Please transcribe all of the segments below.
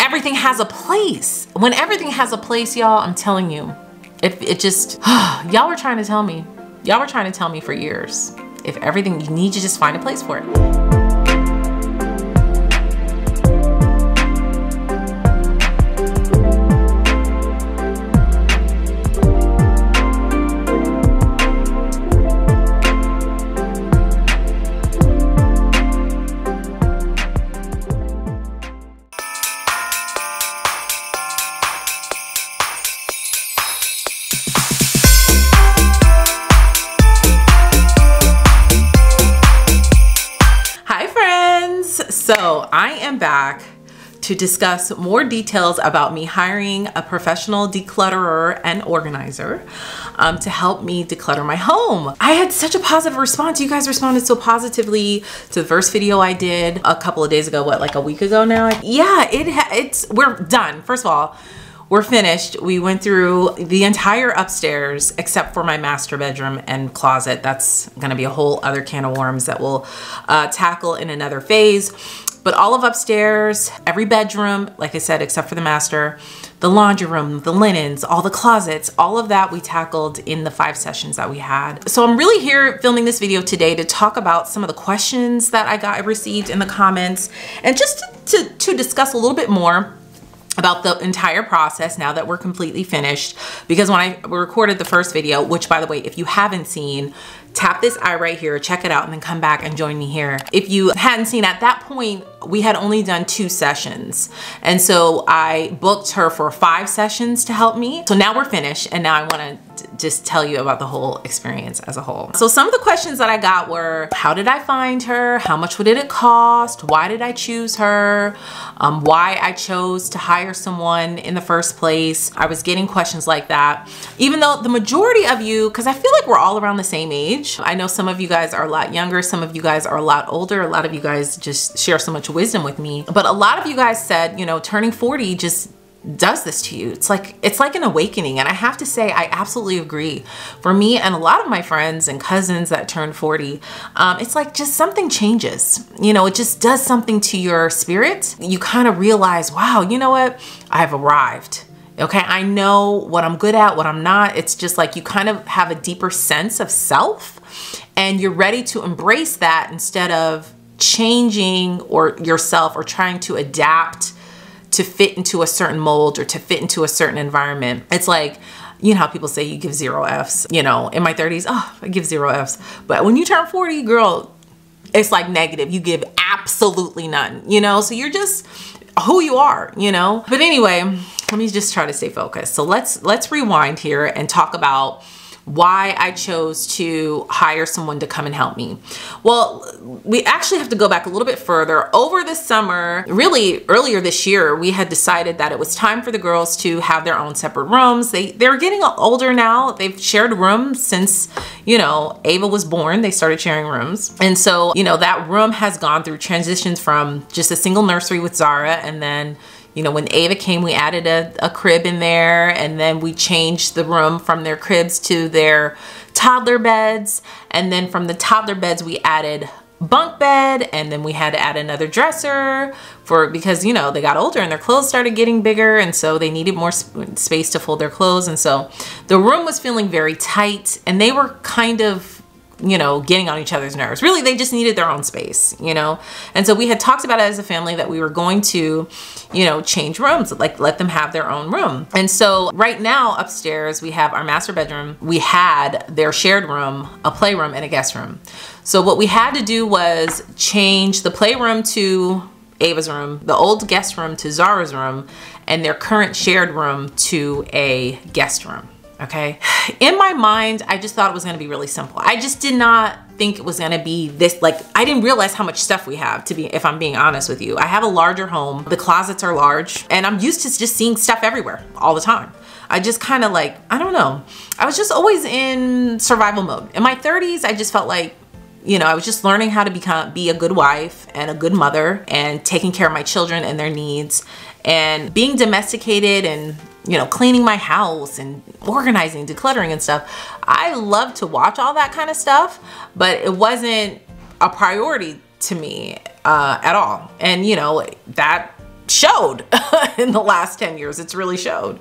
everything has a place. When everything has a place, y'all, I'm telling you, if it just, y'all were trying to tell me for years, if everything, you need to just find a place for it. So I am back to discuss more details about me hiring a professional declutterer and organizer to help me declutter my home. I had such a positive response. You guys responded so positively to the first video I did a couple of days ago, what, like a week ago now? Yeah, we're done. First of all, we're finished. We went through the entire upstairs except for my master bedroom and closet. That's gonna be a whole other can of worms that we'll tackle in another phase. But all of upstairs, every bedroom, like I said, except for the master, the laundry room, the linens, all the closets, all of that we tackled in the 5 sessions that we had. So I'm really here filming this video today to talk about some of the questions that I received in the comments, and just to discuss a little bit more about the entire process now that we're completely finished. Because when I recorded the first video, which by the way, if you haven't seen, tap this eye right here, check it out, and then come back and join me here. If you hadn't seen, at that point, we had only done 2 sessions. And so I booked her for 5 sessions to help me. So now we're finished, and now I wanna just tell you about the whole experience as a whole. So some of the questions that I got were, how did I find her? How much did it cost? Why did I choose her? Why I chose to hire someone in the first place. I was getting questions like that. Even though the majority of you, because I feel like we're all around the same age. I know some of you guys are a lot younger, some of you guys are a lot older, a lot of you guys just share so much wisdom with me. But a lot of you guys said, you know, turning 40 just does this to you. It's like an awakening. And I have to say, I absolutely agree. For me and a lot of my friends and cousins that turned 40, it's like just something changes. You know, it just does something to your spirit. You kind of realize, wow, you know what? I've arrived. Okay, I know what I'm good at, what I'm not. It's just like you kind of have a deeper sense of self, and you're ready to embrace that instead of changing yourself or trying to adapt to fit into a certain mold or to fit into a certain environment. It's like, you know how people say you give 0 Fs, you know, in my 30s, oh, I give 0 Fs. But when you turn 40, girl, it's like negative. You give absolutely none, you know? So you're just who you are, you know? But anyway, let me just try to stay focused. So let's rewind here and talk about why I chose to hire someone to come and help me. Well, we actually have to go back a little bit further. Over the summer, really earlier this year, we had decided that it was time for the girls to have their own separate rooms. They're getting older now. They've shared rooms since, you know, Ava was born. They started sharing rooms. And so, you know, that room has gone through transitions from just a single nursery with Zara, and then, you know, when Ava came, we added a crib in there, and then we changed the room from their cribs to their toddler beds. And then from the toddler beds, we added bunk bed, and then we had to add another dresser because, you know, they got older and their clothes started getting bigger, and so they needed more space to fold their clothes. And so the room was feeling very tight, and they were kind of, you know, getting on each other's nerves. Really, they just needed their own space, you know? And so we had talked about it as a family that we were going to, you know, change rooms, like let them have their own room. And so right now upstairs, we have our master bedroom. We had their shared room, a playroom, and a guest room. So what we had to do was change the playroom to Ava's room, the old guest room to Zara's room, and their current shared room to a guest room. Okay. In my mind, I just thought it was going to be really simple. I just did not think it was going to be this, like, I didn't realize how much stuff we have, if I'm being honest with you. I have a larger home. The closets are large, and I'm used to just seeing stuff everywhere all the time. I just kind of like, I don't know. I was just always in survival mode. In my 30s, I just felt like, you know, I was just learning how to be a good wife and a good mother, and taking care of my children and their needs, and being domesticated, and, you know, cleaning my house and organizing, decluttering and stuff. I love to watch all that kind of stuff, but it wasn't a priority to me at all. And, you know, that showed in the last 10 years. It's really showed.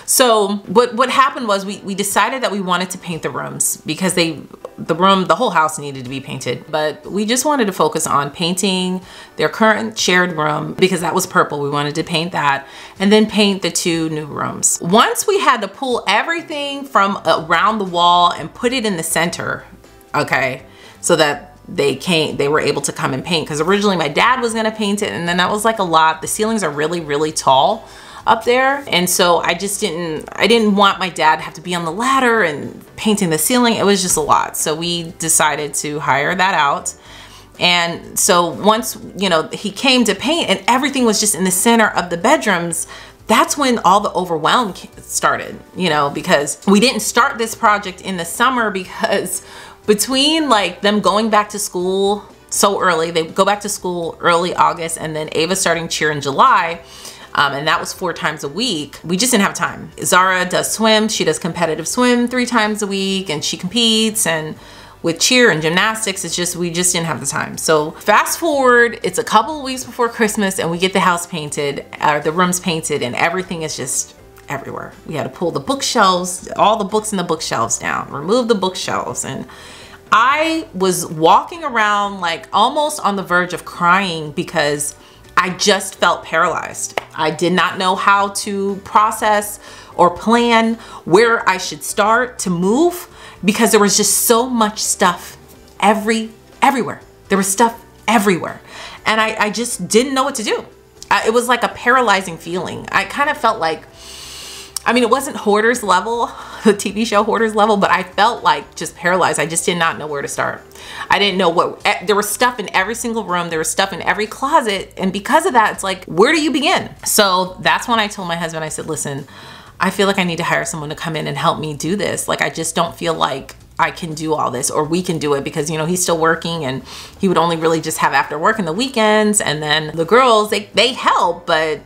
So what happened was we decided that we wanted to paint the rooms because the whole house needed to be painted, but we just wanted to focus on painting their current shared room because that was purple. We wanted to paint that and then paint the 2 new rooms. Once we had to pull everything from around the wall and put it in the center, okay, so that they were able to come and paint, because originally my dad was gonna paint it, and then that was like a lot. The ceilings are really, really tall up there, and so I didn't want my dad to have to be on the ladder and painting the ceiling. It was just a lot. So we decided to hire that out. And so once, you know, he came to paint and everything was just in the center of the bedrooms, that's when all the overwhelm started, you know, because we didn't start this project in the summer because between like them going back to school so early, they go back to school early August, and then Ava starting cheer in July, and that was 4 times a week. We just didn't have time. Zara does swim. She does competitive swim 3 times a week, and she competes, and with cheer and gymnastics, we just didn't have the time. So fast forward, it's a couple of weeks before Christmas, and we get the house painted, the rooms painted, and everything is just everywhere. We had to pull the bookshelves, all the books in the bookshelves down, remove the bookshelves, and I was walking around like almost on the verge of crying because I just felt paralyzed. I did not know how to process or plan where I should start to move because there was just so much stuff everywhere. There was stuff everywhere. And I just didn't know what to do. It was like a paralyzing feeling. I kind of felt like, I mean, it wasn't Hoarders level, the TV show Hoarders level, but I felt like just paralyzed. I just did not know where to start. I didn't know there was stuff in every single room. There was stuff in every closet. And because of that, it's like, where do you begin? So that's when I told my husband, I said, listen, I feel like I need to hire someone to come in and help me do this. Like, I just don't feel like I can do all this, or we can do it, because, you know, he's still working and he would only really just have after work and the weekends. And then the girls, they help, but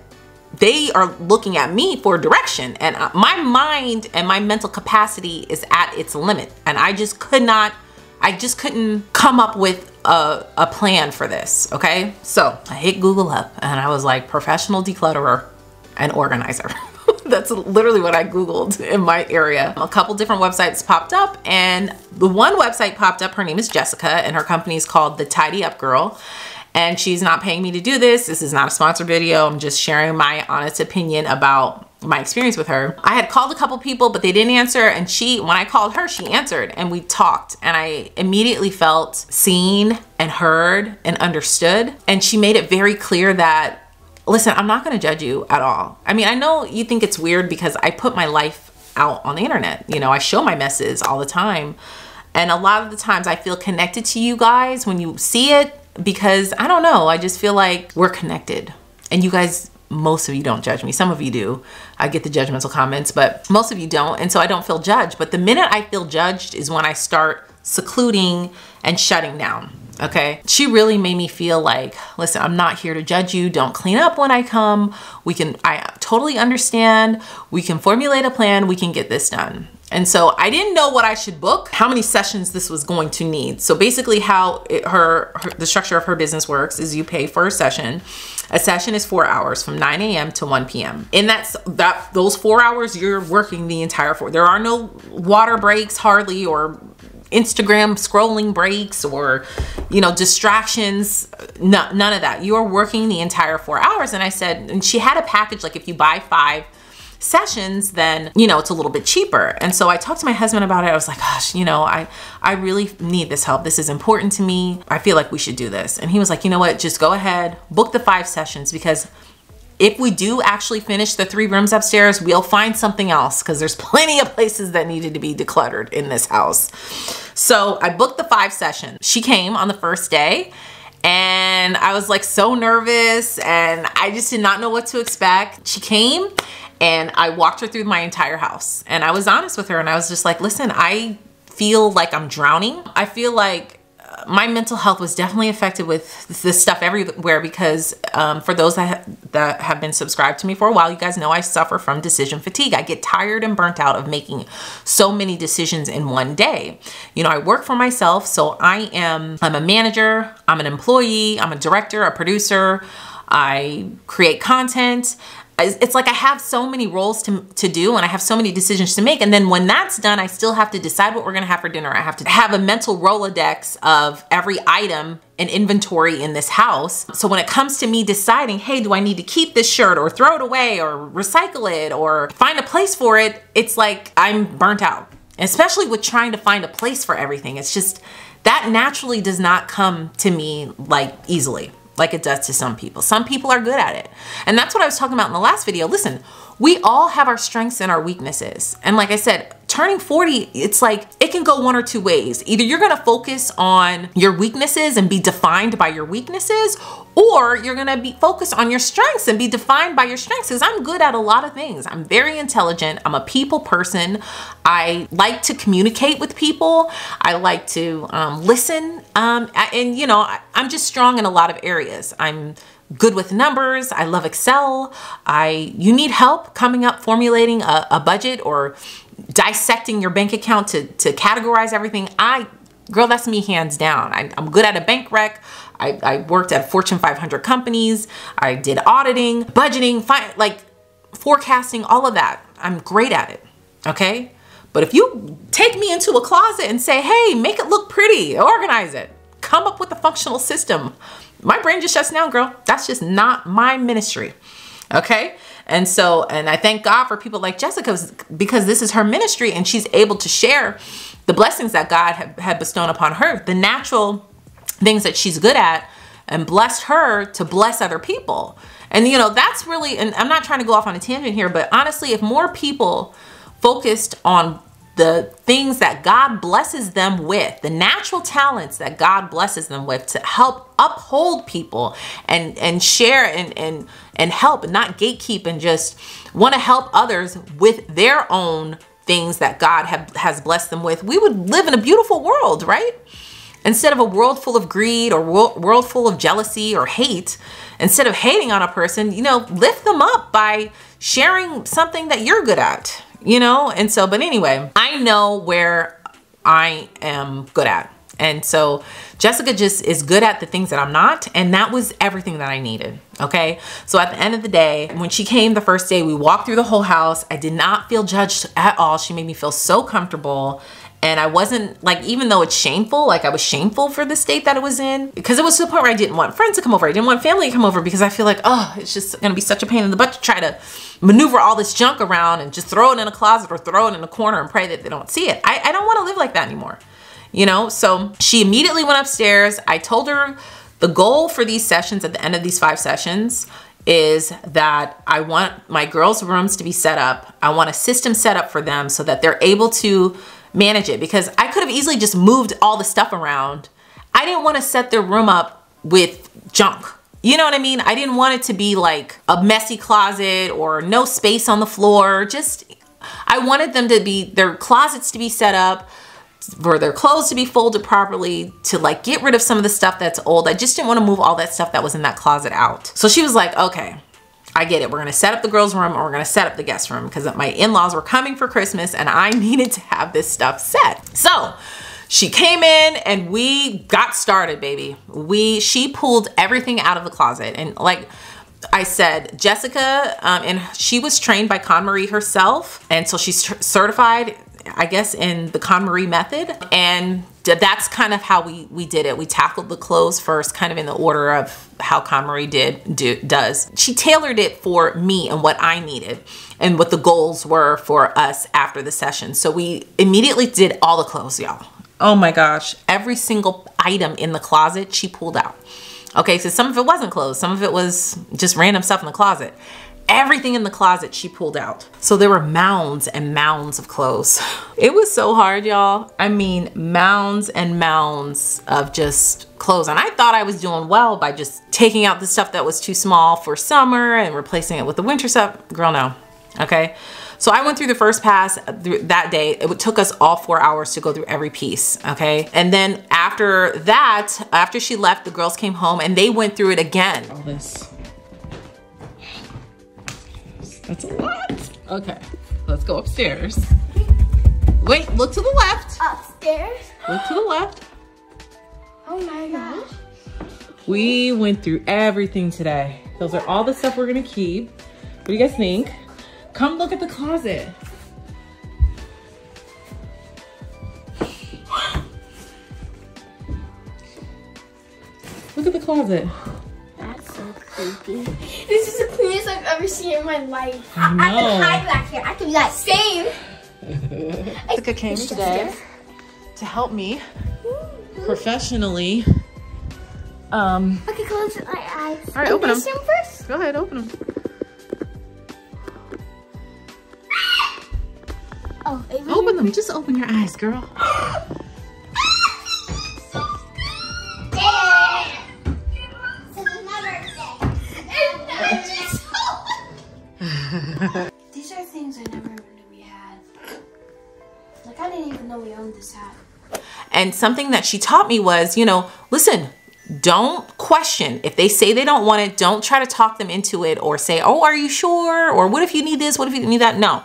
they are looking at me for direction, and my mind and my mental capacity is at its limit, and I just couldn't come up with a plan for this. Okay, so I hit Google up and I was like, professional declutterer and organizer. That's literally what I Googled in my area. A couple different websites popped up, and the one website popped up, her name is Jessica, and her company is called The Tidy Up Girl. And she's not paying me to do this. This is not a sponsored video. I'm just sharing my honest opinion about my experience with her. I had called a couple people, but they didn't answer. And when I called her, she answered and we talked. And I immediately felt seen and heard and understood. And she made it very clear that, listen, I'm not gonna judge you at all. I mean, I know you think it's weird because I put my life out on the internet. You know, I show my messes all the time. And a lot of the times I feel connected to you guys when you see it, because I don't know, I just feel like we're connected. And you guys, most of you don't judge me. Some of you do. I get the judgmental comments, but most of you don't. And so I don't feel judged. But the minute I feel judged is when I start secluding and shutting down. Okay. She really made me feel like, listen, I'm not here to judge you. Don't clean up when I come. I totally understand. We can formulate a plan. We can get this done. And so I didn't know what I should book, how many sessions this was going to need. So basically how the structure of her business works is you pay for a session. A session is 4 hours from 9 a.m. to 1 p.m. And those 4 hours, you're working the entire 4. There are no water breaks hardly, or Instagram scrolling breaks, or, you know, distractions, none of that. You are working the entire 4 hours. And I said, and she had a package, like if you buy 5 sessions, then, you know, it's a little bit cheaper. And so I talked to my husband about it. I was like, gosh, you know, I really need this help. This is important to me. I feel like we should do this. And he was like, you know what, just go ahead, book the 5 sessions, because if we do actually finish the 3 rooms upstairs, we'll find something else, because there's plenty of places that needed to be decluttered in this house. So I booked the 5 sessions. She came on the first day, and I was like so nervous, and I just did not know what to expect. She came, and I walked her through my entire house, and I was honest with her, and I was just like, listen, I feel like I'm drowning. I feel like my mental health was definitely affected with this stuff everywhere, because for those that have been subscribed to me for a while, you guys know I suffer from decision fatigue. I get tired and burnt out of making so many decisions in one day. You know, I work for myself, so I'm a manager, I'm an employee, I'm a director, a producer, I create content. It's like I have so many roles to do, and I have so many decisions to make. And then when that's done, I still have to decide what we're gonna have for dinner. I have to have a mental Rolodex of every item and inventory in this house. So when it comes to me deciding, hey, do I need to keep this shirt or throw it away or recycle it or find a place for it? It's like I'm burnt out, especially with trying to find a place for everything. It's just, that naturally does not come to me like easily, like it does to some people. Some people are good at it. And that's what I was talking about in the last video. Listen, we all have our strengths and our weaknesses. And like I said, turning 40, it's like, it can go one or two ways. Either you're gonna focus on your weaknesses and be defined by your weaknesses, or you're gonna be focused on your strengths and be defined by your strengths. Because I'm good at a lot of things. I'm very intelligent. I'm a people person. I like to communicate with people. I like to listen. And you know, I'm just strong in a lot of areas. I'm good with numbers. I love Excel. You need help coming up, formulating a budget or dissecting your bank account to categorize everything. Girl, that's me hands down. I'm good at a bank rec. I worked at Fortune 500 companies. I did auditing, budgeting, like forecasting, all of that. I'm great at it, okay? But if you take me into a closet and say, hey, make it look pretty, organize it, come up with a functional system, my brain just shuts down, girl. That's just not my ministry, okay? And so, and I thank God for people like Jessica, because this is her ministry and she's able to share the blessings that God had bestowed upon her, the natural things that she's good at, and blessed her to bless other people. And you know, that's really, and I'm not trying to go off on a tangent here, but honestly, if more people focused on the things that God blesses them with, the natural talents that God blesses them with to help uphold people and share and help and not gatekeep and just want to help others with their own things that God has blessed them with, we would live in a beautiful world, right? Instead of a world full of greed or world full of jealousy or hate, instead of hating on a person, you know, lift them up by sharing something that you're good at, you know? And so, but anyway, I know where I am good at. And so Jessica just is good at the things that I'm not. And that was everything that I needed. Okay. So at the end of the day, when she came the first day, we walked through the whole house. I did not feel judged at all. She made me feel so comfortable. And I wasn't like, even though it's shameful, like I was shameful for the state that it was in, because it was to the point where I didn't want friends to come over. I didn't want family to come over because I feel like, oh, it's just going to be such a pain in the butt to try to maneuver all this junk around and just throw it in a closet or throw it in a corner and pray that they don't see it. I don't want to live like that anymore. You know, so she immediately went upstairs. I told her the goal for these sessions at the end of these 5 sessions is that I want my girls' rooms to be set up. I want a system set up for them so that they're able to manage it, because I could have easily just moved all the stuff around. I didn't want to set their room up with junk. You know what I mean? I didn't want it to be like a messy closet or no space on the floor. Just, I wanted them to be, their closets to be set up, for their clothes to be folded properly, to like get rid of some of the stuff that's old. I just didn't want to move all that stuff that was in that closet out. So she was like, okay, I get it. We're going to set up the girls' room, or we're going to set up the guest room, because my in-laws were coming for Christmas and I needed to have this stuff set. So she came in and we got started, baby. She pulled everything out of the closet. And like I said, Jessica, and she was trained by KonMari herself. And so she's certified, I guess, in the KonMari method. And that's kind of how we did it. We tackled the clothes first, kind of in the order of how KonMari does. She tailored it for me and what I needed and what the goals were for us after the session. So we immediately did all the clothes, y'all. Oh my gosh. Every single item in the closet she pulled out. Okay, so some of it wasn't clothes. Some of it was just random stuff in the closet. Everything in the closet she pulled out. So there were mounds and mounds of clothes. It was so hard, y'all. I mean, mounds and mounds of just clothes. And I thought I was doing well by just taking out the stuff that was too small for summer and replacing it with the winter stuff. Girl, no. Okay. So I went through the first pass that day. It took us all 4 hours to go through every piece. Okay. And then after that, after she left, the girls came home and they went through it again. All this. That's a lot. Okay, let's go upstairs. Wait, look to the left. Upstairs? Look to the left. Oh my gosh. We went through everything today. Those are all the stuff we're gonna keep. What do you guys think? Come look at the closet. Look at the closet. That's so creepy. This is the cleanest I've ever seen in my life. I know. I can hide back here. I can be like, same. Jessica came today to help me professionally. Okay, close my eyes. All right, open them. First? Go ahead, open them. Oh, open them. Just open your eyes, girl. These are things I never knew we had. Like, I didn't even know we owned this hat. And something that she taught me was, you know, listen, don't question. If they say they don't want it, don't try to talk them into it or say, oh, are you sure? Or what if you need this? What if you need that? No.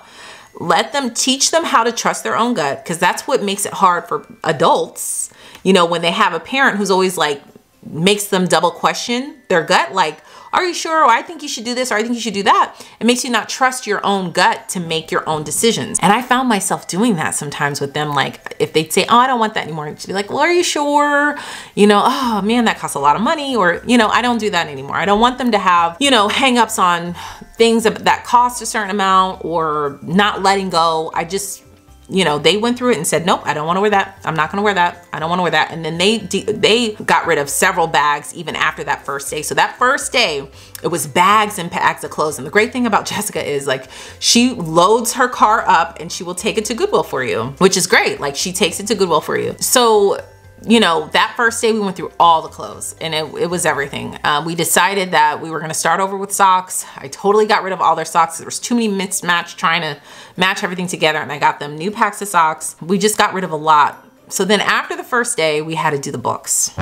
Let them, teach them how to trust their own gut, because that's what makes it hard for adults. You know, when they have a parent who's always like, makes them double question their gut, like, are you sure? Or I think you should do this, or I think you should do that. It makes you not trust your own gut to make your own decisions. And I found myself doing that sometimes with them. Like if they'd say, oh, I don't want that anymore. I'd be like, well, are you sure? You know, oh man, that costs a lot of money. Or, you know, I don't do that anymore. I don't want them to have, you know, hang-ups on things that cost a certain amount or not letting go. I just, you know, they went through it and said, nope, I don't want to wear that. I'm not going to wear that. I don't want to wear that. And then they got rid of several bags even after that first day. So that first day, it was bags and bags of clothes. And the great thing about Jessica is like, she loads her car up and she will take it to Goodwill for you, which is great. Like she takes it to Goodwill for you. So, you know, that first day we went through all the clothes and it was everything. We decided that we were going to start over with socks. I totally got rid of all their socks. There was too many mismatched trying to match everything together, and I got them new packs of socks. We just got rid of a lot. So then after the first day, we had to do the books.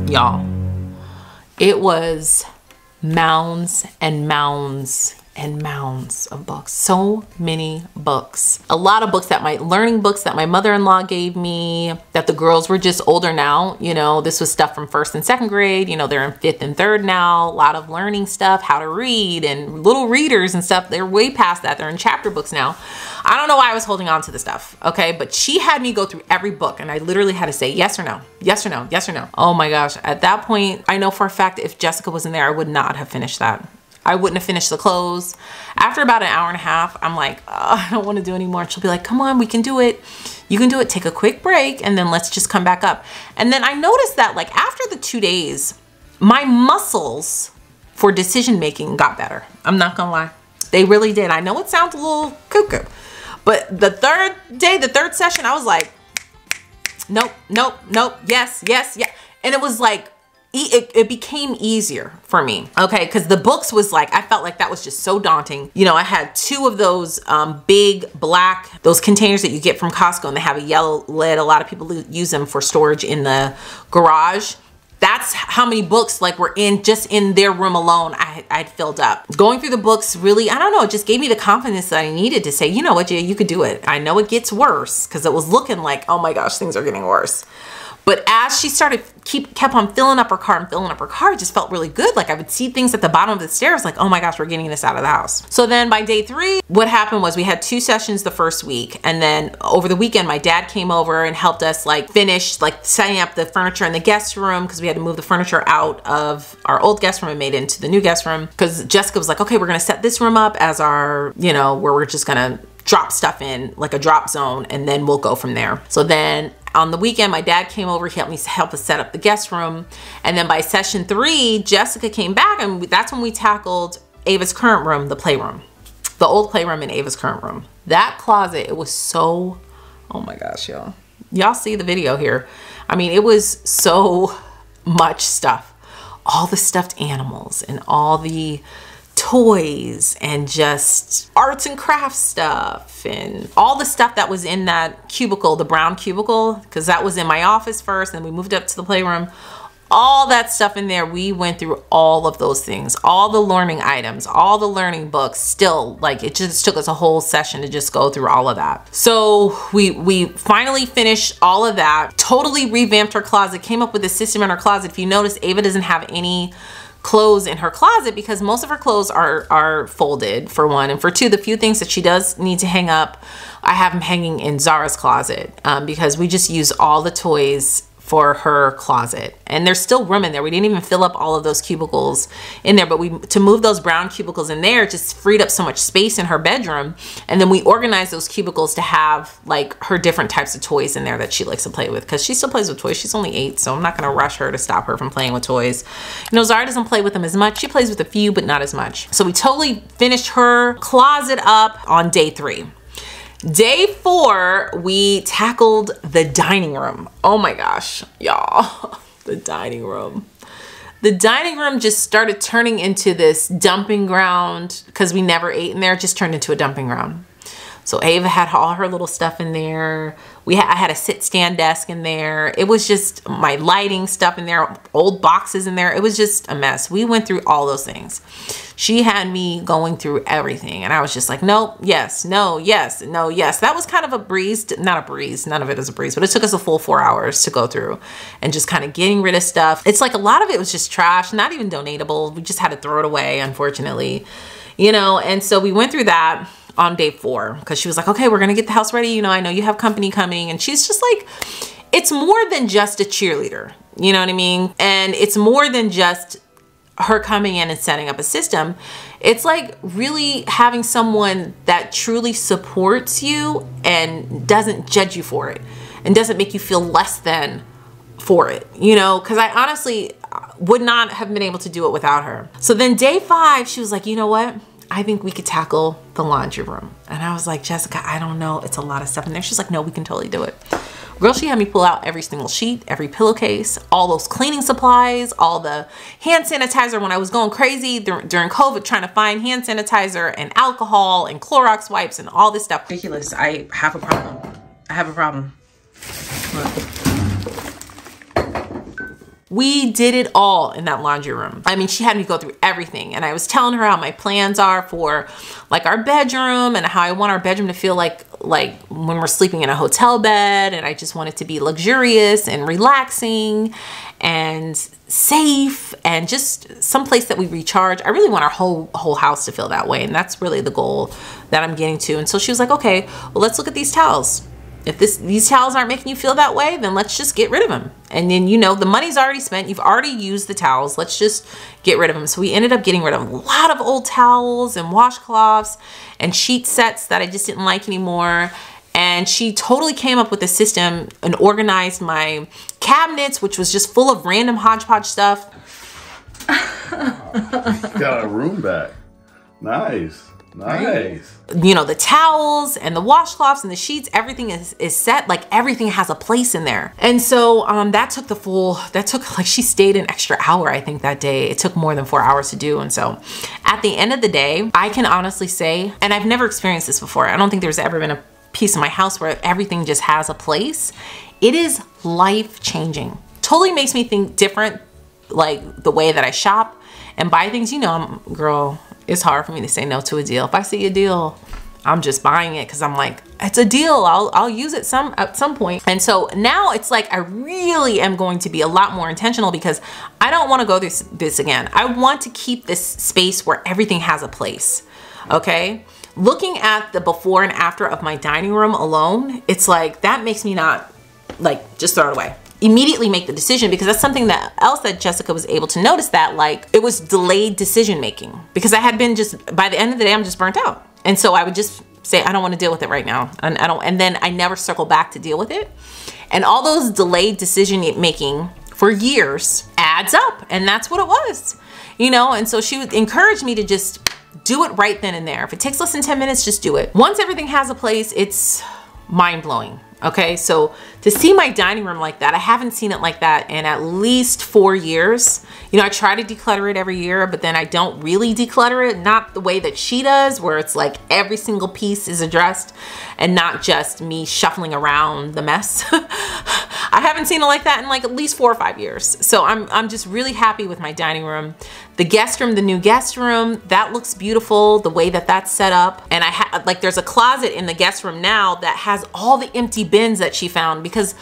Y'all, it was mounds and mounds and mounds of books. So many books. A lot of books learning books that my mother-in-law gave me, that the girls were just older now. You know, this was stuff from 1st and 2nd grade. You know, they're in 5th and 3rd now. A lot of learning stuff, how to read and little readers and stuff. They're way past that. They're in chapter books now. I don't know why I was holding on to the stuff, okay? But she had me go through every book and I literally had to say yes or no, yes or no, yes or no. Oh my gosh. At that point, I know for a fact if Jessica wasn't there, I would not have finished that. I wouldn't have finished the clothes. After about an hour and a half, I'm like, oh, I don't want to do anymore. She'll be like, come on, we can do it. You can do it. Take a quick break and then let's just come back up. And then I noticed that like after the 2 days, my muscles for decision making got better. I'm not gonna lie. They really did. I know it sounds a little cuckoo, but the 3rd day, the 3rd session, I was like, nope, nope, nope, yes, yes, yeah. And it was like, it became easier for me, okay? Because the books was like, I felt like that was just so daunting. You know, I had 2 of those big black, those containers that you get from Costco and they have a yellow lid. A lot of people use them for storage in the garage. That's how many books like were just in their room alone I'd filled up. Going through the books really, I don't know, it just gave me the confidence that I needed to say, you know what, Jay, you could do it. I know it gets worse because it was looking like, oh my gosh, things are getting worse. But as she kept on filling up her car and filling up her car, it just felt really good. Like I would see things at the bottom of the stairs like, oh my gosh, we're getting this out of the house. So then by day 3, what happened was we had 2 sessions the first week. And then over the weekend, my dad came over and helped us like finish like setting up the furniture in the guest room because we had to move the furniture out of our old guest room and made it into the new guest room. Because Jessica was like, okay, we're gonna set this room up as our, you know, where we're just gonna drop stuff in like a drop zone and then we'll go from there. So then on the weekend, my dad came over, he helped us set up the guest room. And then by session 3, Jessica came back and that's when we tackled Ava's current room, the playroom, the old playroom in Ava's current room. That closet, it was so, oh my gosh, y'all. Y'all see the video here. I mean, it was so much stuff. All the stuffed animals and all the toys and just arts and crafts stuff and all the stuff that was in that cubicle, the brown cubicle, because that was in my office first and we moved up to the playroom. All that stuff in there, we went through all of those things, all the learning items, all the learning books. Still, like, it just took us a whole session to just go through all of that. So we finally finished all of that, totally revamped her closet, came up with a system in her closet. If you notice, Ava doesn't have any clothes in her closet because most of her clothes are folded, for one, and for two, the few things that she does need to hang up, I have them hanging in Zara's closet because we just use all the toys for her closet, and there's still room in there. We didn't even fill up all of those cubicles in there, but to move those brown cubicles in there just freed up so much space in her bedroom. And then we organized those cubicles to have like her different types of toys in there that she likes to play with, because she still plays with toys. She's only 8, so I'm not gonna rush her to stop her from playing with toys. You know, Zara doesn't play with them as much. She plays with a few, but not as much. So we totally finished her closet up on day 3. Day 4, we tackled the dining room. Oh my gosh, y'all, the dining room. The dining room just started turning into this dumping ground because we never ate in there. It just turned into a dumping ground. So Ava had all her little stuff in there. I had a sit-stand desk in there. It was just my lighting stuff in there, old boxes in there. It was just a mess. We went through all those things. She had me going through everything, and I was just like, nope, yes, no, yes, no, yes. That was kind of a breeze, not a breeze, none of it is a breeze, but it took us a full 4 hours to go through and just kind of getting rid of stuff. It's like a lot of it was just trash, not even donatable. We just had to throw it away, unfortunately, you know. And so we went through that on day 4 because she was like, okay, we're gonna get the house ready. You know, I know you have company coming. And she's just like, it's more than just a cheerleader, you know what I mean? And it's more than just her coming in and setting up a system. It's like really having someone that truly supports you and doesn't judge you for it and doesn't make you feel less than for it, you know, because I honestly would not have been able to do it without her. So then day 5, she was like, you know what? I think we could tackle the laundry room. And I was like, Jessica, I don't know. It's a lot of stuff in there. She's like, no, we can totally do it. Girl, she had me pull out every single sheet, every pillowcase, all those cleaning supplies, all the hand sanitizer when I was going crazy during COVID, trying to find hand sanitizer and alcohol and Clorox wipes and all this stuff. Ridiculous. I have a problem. I have a problem. Look. We did it all in that laundry room. I mean, she had me go through everything, and I was telling her how my plans are for like our bedroom and how I want our bedroom to feel like when we're sleeping in a hotel bed, and I just want it to be luxurious and relaxing and safe and just someplace that we recharge. I really want our whole house to feel that way, and that's really the goal that I'm getting to. And so she was like, okay, well, let's look at these towels. If these towels aren't making you feel that way, then let's just get rid of them. And then, you know, the money's already spent. You've already used the towels. Let's just get rid of them. So we ended up getting rid of a lot of old towels and washcloths and sheet sets that I just didn't like anymore. And she totally came up with a system and organized my cabinets, which was just full of random hodgepodge stuff. Got a room back. Nice. Nice. You know, the towels and the washcloths and the sheets, everything is set. Like everything has a place in there. And so like she stayed an extra hour, I think, that day. It took more than 4 hours to do. And so at the end of the day, I can honestly say, and I've never experienced this before, I don't think there's ever been a piece of my house where everything just has a place. It is life-changing. Totally makes me think different, like the way that I shop and buy things. You know, girl, it's hard for me to say no to a deal. If I see a deal, I'm just buying it because I'm like, it's a deal. I'll use it at some point. And so now it's like I really am going to be a lot more intentional because I don't want to go through this again. I want to keep this space where everything has a place. Okay. Looking at the before and after of my dining room alone, it's like that makes me not like just throw it away. Immediately make the decision, because that's something else that Jessica was able to notice, that like it was delayed decision making because I had been by the end of the day, I'm just burnt out. And so I would just say, I don't want to deal with it right now. And then I never circle back to deal with it. And all those delayed decision making for years adds up. And that's what it was, you know? And so she would encourage me to just do it right then and there. If it takes less than 10 minutes, just do it. Once everything has a place, it's mind blowing. Okay, so to see my dining room like that, I haven't seen it like that in at least 4 years. You know, I try to declutter it every year, but then I don't really declutter it, not the way that she does, where it's like every single piece is addressed and not just me shuffling around the mess. I haven't seen it like that in like at least 4 or 5 years. So I'm just really happy with my dining room. The guest room, the new guest room, that looks beautiful, the way that that's set up. And there's a closet in the guest room now that has all the empty bins that she found, because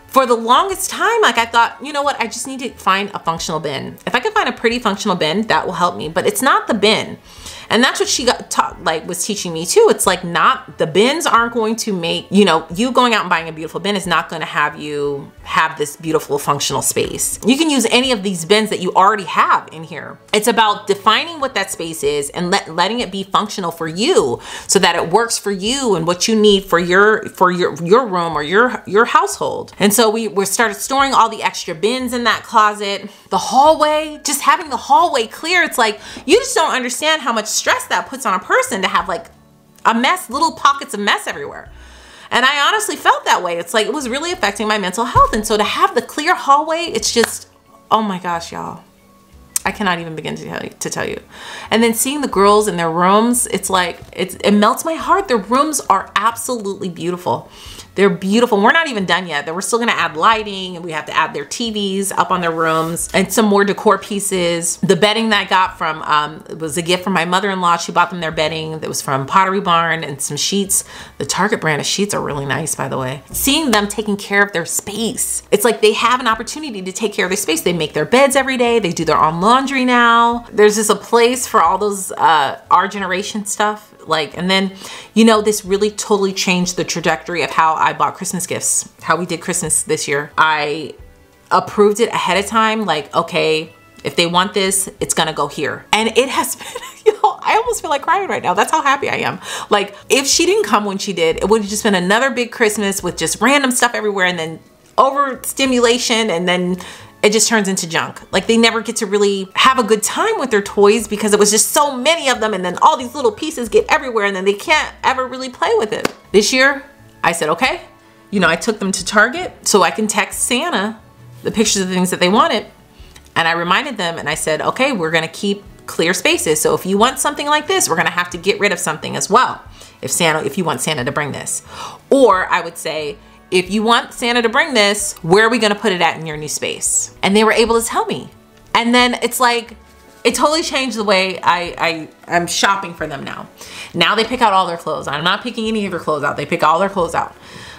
for the longest time, like I thought, you know what, I just need to find a functional bin. If I can find a pretty functional bin, that will help me, but it's not the bin. And that's what she got taught, like was teaching me too. It's like not, the bins aren't going to make, you know, you going out and buying a beautiful bin is not going to have you have this beautiful functional space. You can use any of these bins that you already have in here. It's about defining what that space is and letting it be functional for you so that it works for you and what you need for your room or your household. And so we started storing all the extra bins in that closet. The hallway, just having the hallway clear, it's like, you just don't understand how much stress that puts on a person to have like a mess, little pockets of mess everywhere. And I honestly felt that way. It's like, it was really affecting my mental health. And so to have the clear hallway, it's just, oh my gosh, y'all. I cannot even begin to tell you. And then seeing the girls in their rooms, it's like, it melts my heart. Their rooms are absolutely beautiful. They're beautiful. We're not even done yet. We're still gonna add lighting, and we have to add their TVs up on their rooms and some more decor pieces. The bedding that I got from, it was a gift from my mother-in-law. She bought them their bedding that was from Pottery Barn, and some sheets. The Target brand of sheets are really nice, by the way. Seeing them taking care of their space. It's like they have an opportunity to take care of their space. They make their beds every day. They do their own laundry now. There's just a place for all those our generation stuff. Like, and then, you know, this really totally changed the trajectory of how I bought Christmas gifts, how we did Christmas this year. I approved it ahead of time. Like, okay, if they want this, it's gonna go here. And it has been, you know, I almost feel like crying right now. That's how happy I am. Like, if she didn't come when she did, it would have just been another big Christmas with just random stuff everywhere, and then overstimulation, and then it just turns into junk. Like, they never get to really have a good time with their toys because it was just so many of them, and then all these little pieces get everywhere, and then they can't ever really play with it. This year, I said, okay, you know, I took them to Target so I can text Santa the pictures of the things that they wanted. And I reminded them, and I said, okay, we're gonna keep clear spaces. So if you want something like this, we're gonna have to get rid of something as well. If you want Santa to bring this. Or I would say, if you want Santa to bring this, where are we gonna put it at in your new space? And they were able to tell me. And then it's like, it totally changed the way I'm shopping for them now. Now they pick out all their clothes. I'm not picking any of their clothes out. They pick all their clothes out.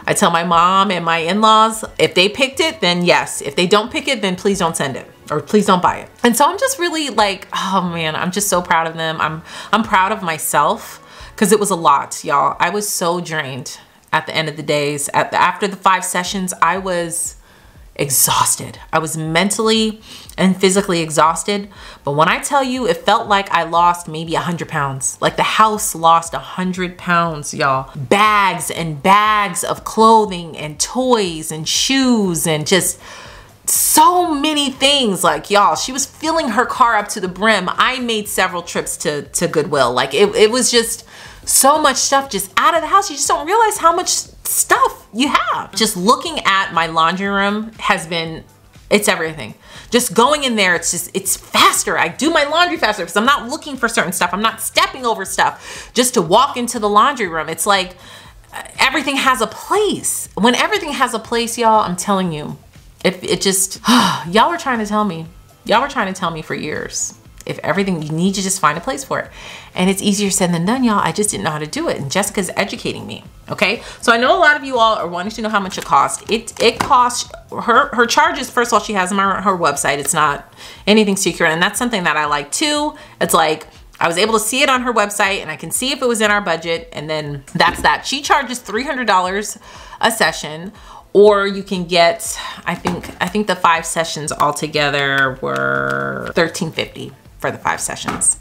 I tell my mom and my in-laws, if they picked it, then yes. If they don't pick it, then please don't send it, or please don't buy it. And so I'm just really like, oh man, I'm just so proud of them. I'm proud of myself, because it was a lot, y'all. I was so drained. At the end of the days, after the 5 sessions, I was exhausted. I was mentally and physically exhausted. But when I tell you, it felt like I lost maybe 100 pounds. Like the house lost 100 pounds, y'all. Bags and bags of clothing and toys and shoes and just so many things. Like, y'all, she was filling her car up to the brim. I made several trips to Goodwill. Like, it was just so much stuff just out of the house. You just don't realize how much stuff you have. Just looking at my laundry room has been, it's everything. Just going in there, it's faster. I do my laundry faster because I'm not looking for certain stuff. I'm not stepping over stuff just to walk into the laundry room. It's like everything has a place. When everything has a place, y'all, I'm telling you, it just, y'all were trying to tell me. Y'all were trying to tell me for years. If everything, you need to just find a place for it. And it's easier said than done, y'all. I just didn't know how to do it. And Jessica's educating me, okay? So I know a lot of you all are wanting to know how much it costs. It costs, her charges, first of all, she has them on her website. It's not anything secret. And that's something that I like too. It's like, I was able to see it on her website and I can see if it was in our budget. And then that's that. She charges $300 a session. Or you can get, I think the 5 sessions altogether were $13.50 for the 5 sessions.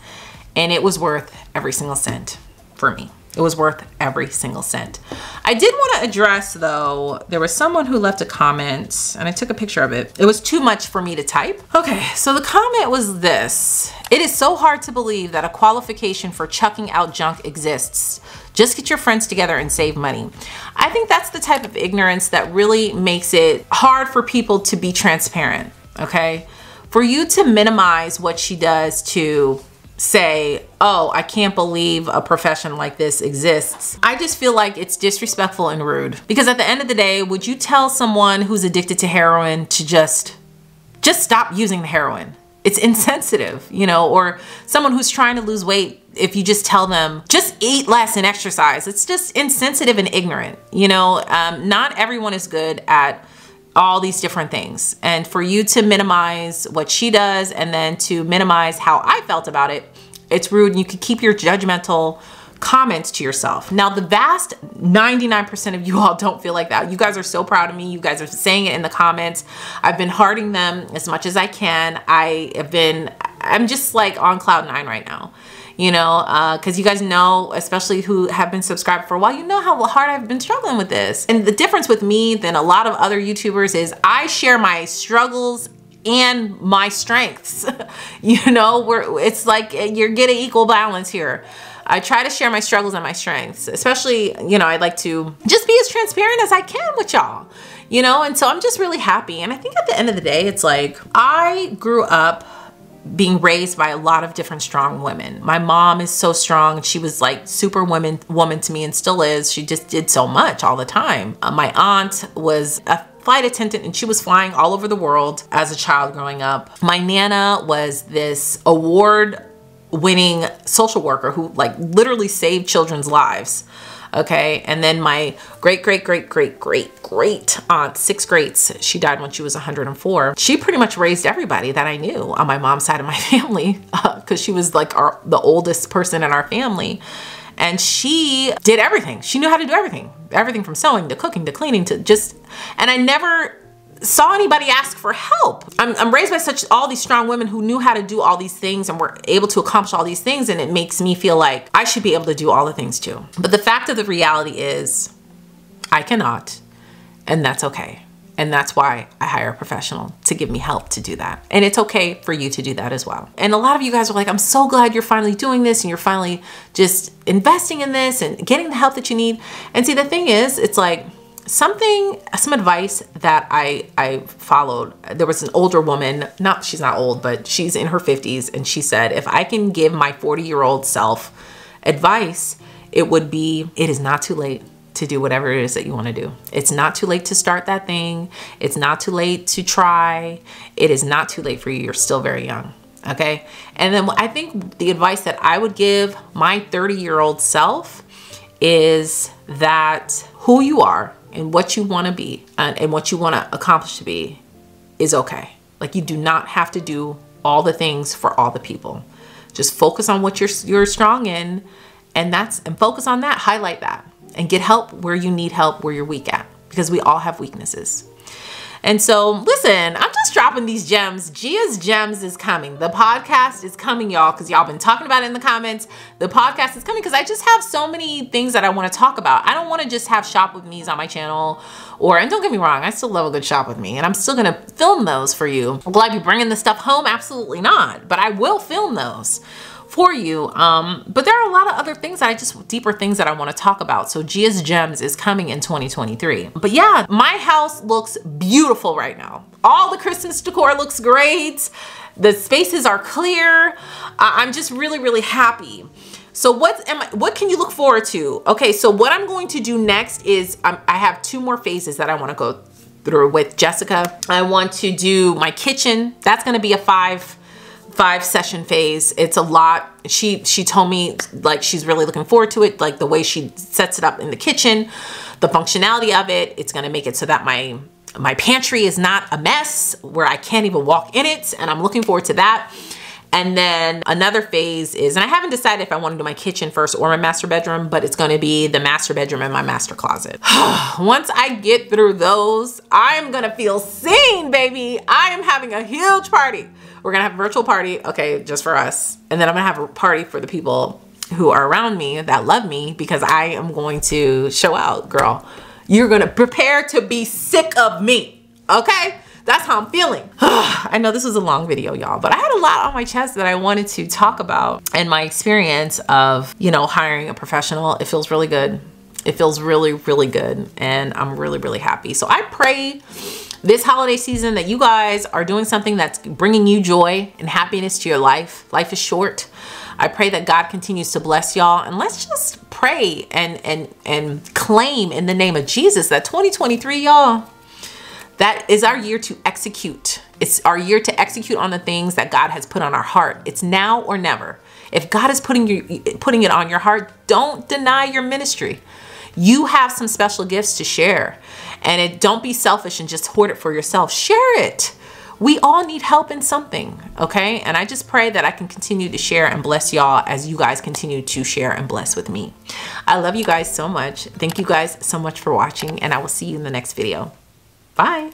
And it was worth every single cent for me. It was worth every single cent. I did want to address though, there was someone who left a comment and I took a picture of it. It was too much for me to type. Okay, so the comment was this: it is so hard to believe that a qualification for chucking out junk exists. Just get your friends together and save money. I think that's the type of ignorance that really makes it hard for people to be transparent, okay? For you to minimize what she does to say, oh, I can't believe a profession like this exists. I just feel like it's disrespectful and rude. Because at the end of the day, would you tell someone who's addicted to heroin to just stop using the heroin? It's insensitive, you know, or someone who's trying to lose weight, if you just tell them, just eat less and exercise, it's just insensitive and ignorant. You know, not everyone is good at all these different things. And for you to minimize what she does and then to minimize how I felt about it, it's rude. And you could keep your judgmental comments to yourself. Now, the vast 99% of you all don't feel like that. You guys are so proud of me. You guys are saying it in the comments. I've been hearting them as much as I can. I'm just like on cloud 9 right now, you know, because you guys know, especially who have been subscribed for a while, you know how hard I've been struggling with this. And the difference with me than a lot of other YouTubers is I share my struggles and my strengths. You know, it's like you're getting equal balance here. I try to share my struggles and my strengths, especially, you know, I like to just be as transparent as I can with y'all, you know? And so I'm just really happy. And I think at the end of the day, it's like, I grew up being raised by a lot of different strong women. My mom is so strong. She was like super woman to me and still is. She just did so much all the time. My aunt was a flight attendant and she was flying all over the world as a child growing up. My Nana was this award-winning social worker who like literally saved children's lives. Okay. And then my great aunt, 6 greats, she died when she was 104. She pretty much raised everybody that I knew on my mom's side of my family because she was like the oldest person in our family. And she did everything. She knew how to do everything. Everything from sewing to cooking to cleaning to just, and I never saw anybody ask for help. I'm raised by all these strong women who knew how to do all these things and were able to accomplish all these things, and it makes me feel like I should be able to do all the things too. But the fact of the reality is I cannot, and that's okay. And that's why I hire a professional to give me help to do that. And it's okay for you to do that as well. And a lot of you guys are like, I'm so glad you're finally doing this and you're finally just investing in this and getting the help that you need. And see, the thing is, it's like, some advice that I followed. There was an older woman, she's not old, but she's in her 50s. And she said, if I can give my 40-year-old self advice, it would be, it is not too late to do whatever it is that you want to do. It's not too late to start that thing. It's not too late to try. It is not too late for you. You're still very young. Okay. And then I think the advice that I would give my 30-year-old self is that who you are and what you want to be and what you want to accomplish to be is okay. Like, you do not have to do all the things for all the people. Just focus on what you're strong in, and focus on that, highlight that, and get help where you need help, where you're weak at, because we all have weaknesses. And so, listen, I'm just dropping these gems. Gia's Gems is coming. The podcast is coming, y'all, because y'all been talking about it in the comments. The podcast is coming because I just have so many things that I want to talk about. I don't want to just have shop with me's on my channel, and don't get me wrong, I still love a good shop with me, and I'm still going to film those for you. Will I be bringing the stuff home? Absolutely not, but I will film those for you. But there are a lot of other things deeper things that I want to talk about. So Gia's Gems is coming in 2023. But yeah, my house looks beautiful right now. All the Christmas decor looks great. The spaces are clear. I'm just really, really happy. So what can you look forward to? Okay, so what I'm going to do next is I have 2 more phases that I want to go through with Jessica. I want to do my kitchen. That's going to be a 5 session phase. It's a lot. She told me like she's really looking forward to it, like the way she sets it up in the kitchen, the functionality of it. It's going to make it so that my pantry is not a mess where I can't even walk in it, and I'm looking forward to that. And then another phase is, and I haven't decided if I want to do my kitchen first or my master bedroom, but it's going to be the master bedroom and my master closet. Once I get through those, I'm going to feel seen, baby. I am having a huge party. We're going to have a virtual party, okay, just for us. And then I'm going to have a party for the people who are around me that love me, because I am going to show out, girl. You're going to prepare to be sick of me, okay? That's how I'm feeling. I know this was a long video, y'all, but I had a lot on my chest that I wanted to talk about, and my experience of, you know, hiring a professional. It feels really good. It feels really, really good. And I'm really, really happy. So I pray this holiday season that you guys are doing something that's bringing you joy and happiness to your life. Life is short. I pray that God continues to bless y'all, and let's just pray and claim in the name of Jesus that 2023, y'all, that is our year to execute. It's our year to execute on the things that God has put on our heart. It's now or never. If God is putting it on your heart, don't deny your ministry. You have some special gifts to share, and don't be selfish and just hoard it for yourself. Share it. We all need help in something, okay? And I just pray that I can continue to share and bless y'all as you guys continue to share and bless with me. I love you guys so much. Thank you guys so much for watching, and I will see you in the next video. Bye.